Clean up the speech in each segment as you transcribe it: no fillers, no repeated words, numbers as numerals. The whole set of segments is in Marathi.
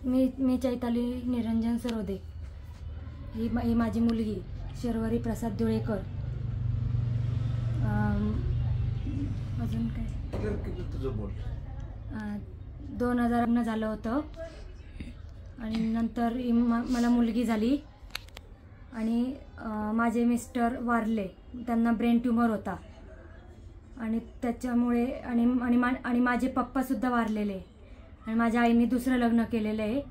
मी चैताली निरंजन सरोदे, ही माझी मुलगी शर्वरी प्रसाद धुळेकर। अजून काय 2000 झालं होतं आणि नंतर मला मुलगी झाली आणि माझे मिस्टर वारले, त्यांना ब्रेन ट्यूमर होता आणि त्याच्यामुळे आणि माझे पप्पासुद्धा वारलेले आणि माझ्या आईने दुसरं लग्न केलेलं आहे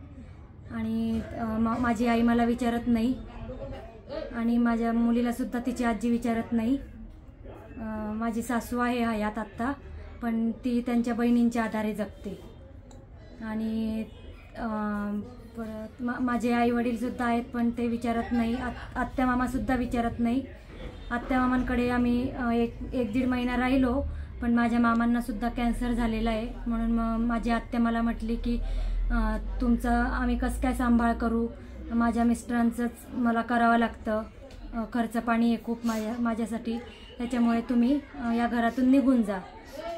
आणि माझी आई मला विचारत नाही आणि माझ्या मुलीलासुद्धा तिची आजी विचारत नाही। माझी सासू आहे हयात आत्ता, पण ती त्यांच्या बहिणींच्या आधारे जगते आणि परत माझे आई वडीलसुद्धा आहेत, पण ते विचारत नाही। आत्या मामासुद्धा विचारत नाही। आत्या मामांकडे आम्ही एक दीड महिना राहिलो, पण माझ्या मामांनासुद्धा कॅन्सर झालेला आहे, म्हणून माझी आत्या मला म्हटली की तुमचं आम्ही कसं काय सांभाळ करू, माझ्या मिस्टरांचंच मला करावं लागतं, खर्च पाणी आहे खूप माझ्यासाठी, त्याच्यामुळे तुम्ही या घरातून निघून जा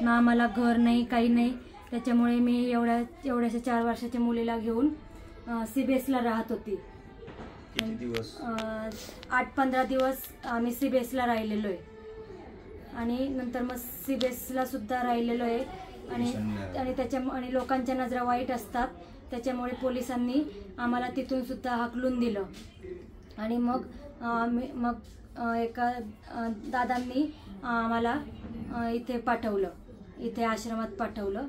ना, आम्हाला घर नाही काही नाही। त्याच्यामुळे मी एवढ्याशा 4 वर्षाच्या मुलीला घेऊन CBSला राहत होती। 8-15 दिवस आम्ही CBSला राहिलेलो आहे आणि नंतर मग CBSला सुद्धा राहिलेलो आहे आणि लोकांच्या नजरा वाईट असतात, त्याच्यामुळे पोलिसांनी आम्हाला तिथून सुद्धा हाकलून दिलं आणि मग एका दादांनी आम्हाला इथे आश्रमात पाठवलं